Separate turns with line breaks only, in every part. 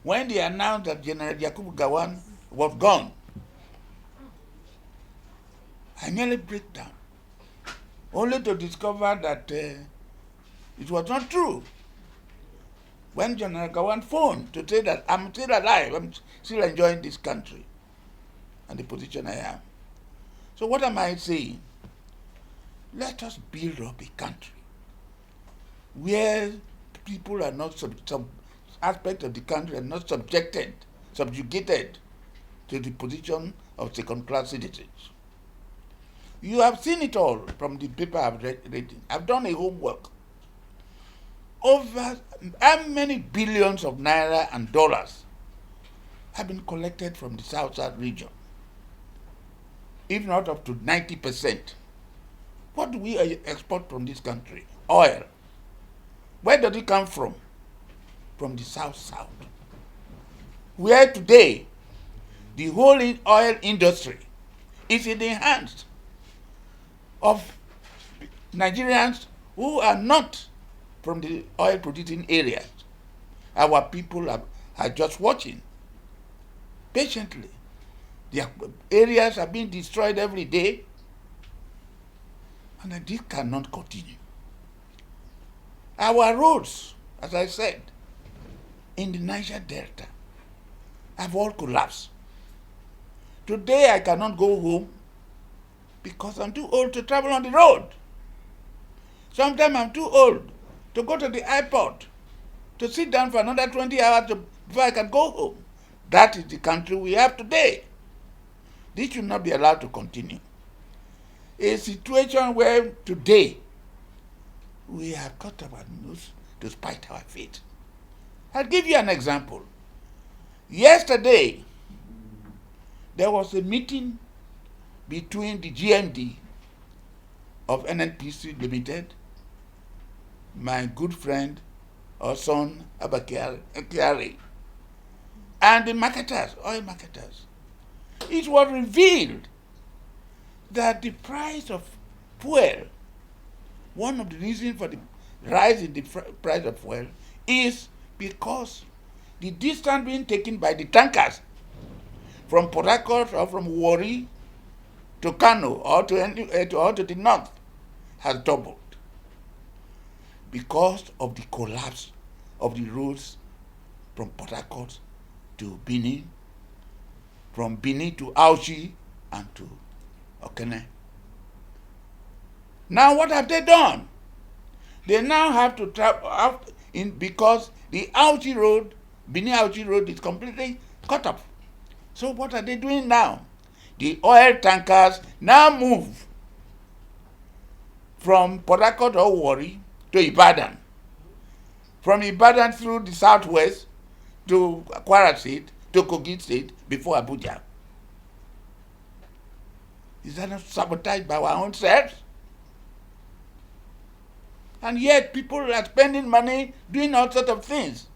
when they announced that General Yakubu Gowon was gone, I nearly break down, only to discover that it was not true. When General Gowon phoned to say that I'm still alive, I'm still enjoying this country and the position I am. So what am I saying? Let us build up a country where people are not some aspect of the country are not subjugated to the position of second-class citizens. You have seen it all from the paper I've read. I've done a homework. Over how many billions of naira and dollars have been collected from the South-South region? If not up to 90%. What do we export from this country? Oil. Where does it come from? From the South-South. Where today, the whole oil industry is in the hands of Nigerians who are not from the oil producing areas. Our people are just watching patiently. Their areas are being destroyed every day, and this cannot continue. Our roads, as I said, in the Niger Delta have all collapsed. Today I cannot go home because I'm too old to travel on the road. Sometimes I'm too old to go to the airport, to sit down for another 20 hours before I can go home. That is the country we have today. This should not be allowed to continue. A situation where today we have cut our nose to spite our fate. I'll give you an example. Yesterday, there was a meeting between the GMD of NNPC Limited, my good friend, or son, Abakari, and the marketers, oil marketers. It was revealed that the price of fuel, one of the reasons for the rise in the price of fuel is because the distance being taken by the tankers from Port Harcourt or from Warri to Kano or to the north has doubled because of the collapse of the roads from Port Harcourt to Benin, from Benin to Auchi and to Okene. Now what have they done? They now have to travel out because the Auchi road, Benin Auchi road, is completely cut off. So what are they doing now? The oil tankers now move from Port Harcourt or Warri to Ibadan. From Ibadan through the southwest to Kwara State, to Kogi State, before Abuja. Is that not sabotage by our own selves? And yet people are spending money doing all sorts of things,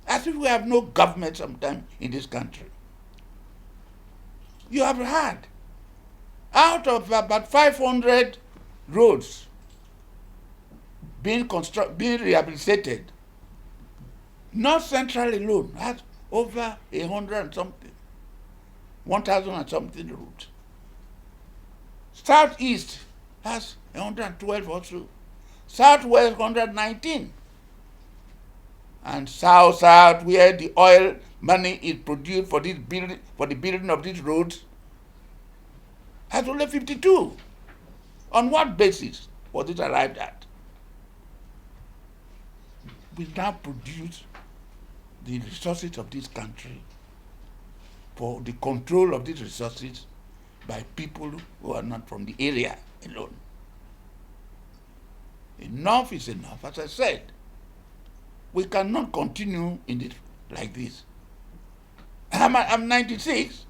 as if we have no government sometimes in this country. You have had, out of about 500 roads being rehabilitated, North Central alone has over 100 and something, 1,000 and something roads. Southeast has 112 or so. Southwest 119. And South, where the oil money is produced for the building of these roads, has only 52. On what basis was it arrived at? We now produce the resources of this country for the control of these resources by people who are not from the area alone. Enough is enough, as I said. We cannot continue in this like this. I'm 96.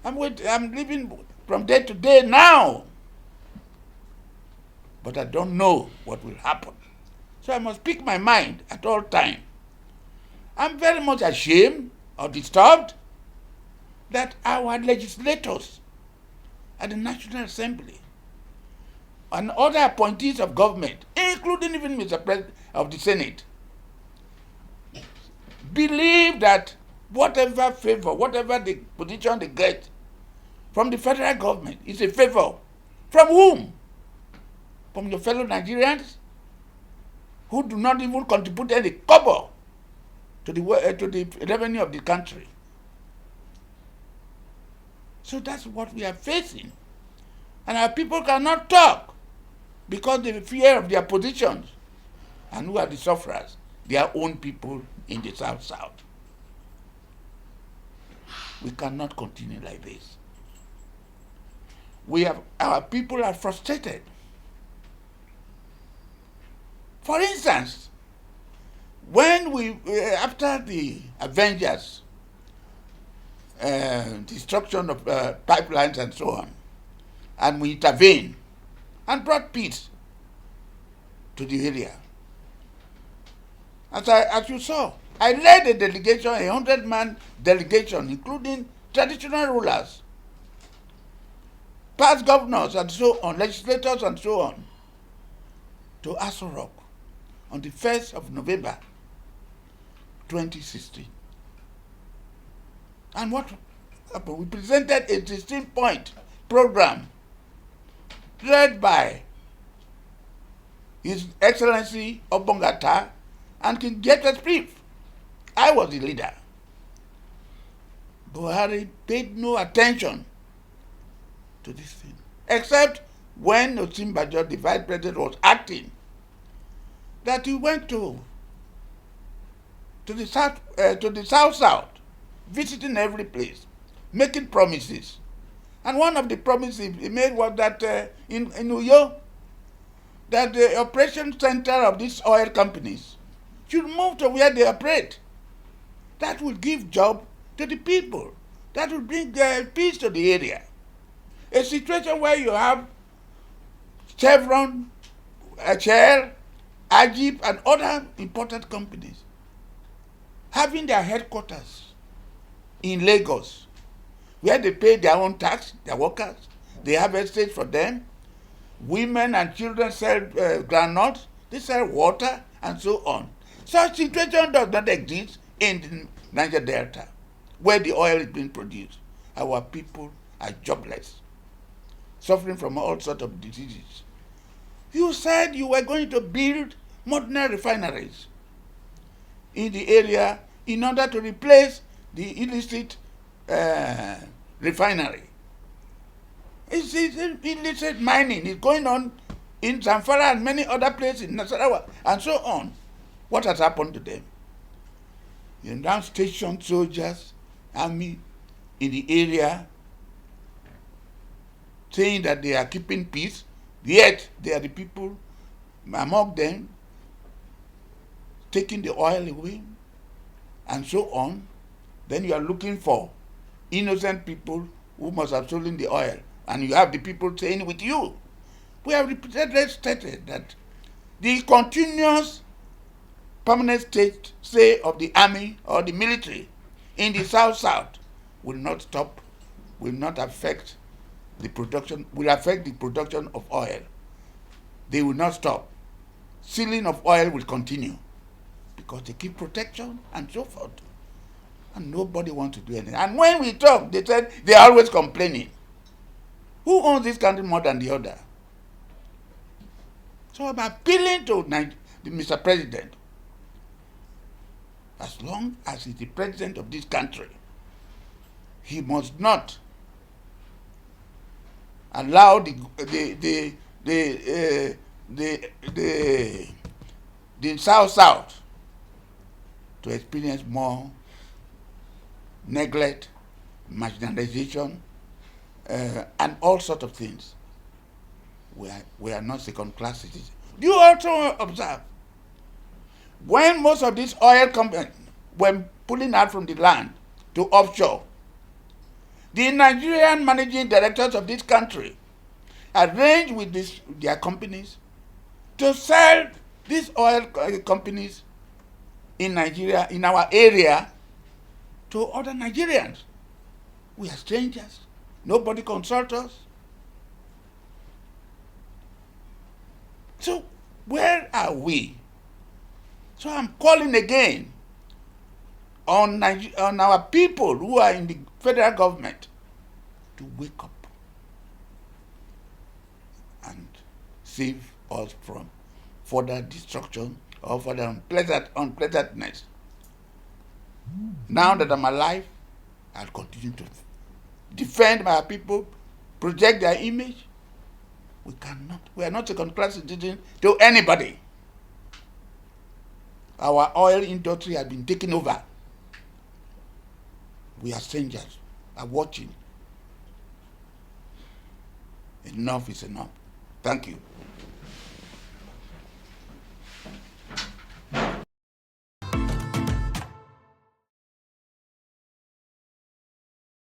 I'm living from day to day now. But I don't know what will happen. So I must speak my mind at all times. I'm very much ashamed or disturbed that our legislators at the National Assembly and other appointees of government, including even Mr. President of the Senate, believe that whatever favor, whatever the position they get from the federal government is a favor. From whom? From your fellow Nigerians who do not even contribute any kobo to the revenue of the country. So that's what we are facing. And our people cannot talk because they fear of their positions. And who are the sufferers? Their own people in the South. We cannot continue like this. Our people are frustrated. For instance, when after the Avengers, destruction of pipelines and so on, and we intervened and brought peace to the area. As you saw, I led a delegation, a 100-man delegation, including traditional rulers, past governors and so on, legislators and so on, to Aso Rock on the 1st of November 2016. And what happened? We presented a 16-point program led by His Excellency Obongata and King James Brief. I was the leader. Buhari paid no attention to this thing, except when Osinbajo, the vice president, was acting, that he went to the south, visiting every place, making promises. And one of the promises he made was that in Uyo, that the operation center of these oil companies should move to where they operate. That will give job to the people. That will bring peace to the area. A situation where you have Chevron, Shell, Ajib, and other important companies having their headquarters in Lagos, where they pay their own tax, their workers, they have estates for them, women and children sell granules, they sell water, and so on. Such situation does not exist in the Niger Delta, where the oil is being produced. Our people are jobless, suffering from all sorts of diseases. You said you were going to build modern refineries in the area in order to replace the illicit refinery. It's illicit mining is going on in Zamfara and many other places, in Nasarawa, and so on. What has happened to them? You now station soldiers, army in the area, saying that they are keeping peace, yet they are the people among them taking the oil away, and so on. Then you are looking for innocent people who must have stolen the oil, and you have the people saying with you. We have repeatedly stated that the continuous permanent stay of the army or the military in the south will not stop, will not affect the production, will affect the production of oil. They will not stop. Sealing of oil will continue because they keep protection and so forth. And nobody wants to do anything. And when we talk, they said they are always complaining. Who owns this country more than the other? So I'm appealing to Mr. President. As long as he's the president of this country, he must not allow the South to experience more neglect, marginalization, and all sorts of things. We are not second-class citizens. Do you also observe when most of these oil companies were pulling out from the land to offshore, the Nigerian managing directors of this country arranged with their companies to sell these oil companies in Nigeria, in our area, to other Nigerians. We are strangers. Nobody consults us. So where are we? So I'm calling again on our people who are in the federal government to wake up and save us from further destruction or further unpleasantness. Now that I'm alive, I'll continue to defend my people, project their image. We are not second-class citizens to anybody. Our oil industry has been taken over. We are strangers, are watching. Enough is enough. Thank you.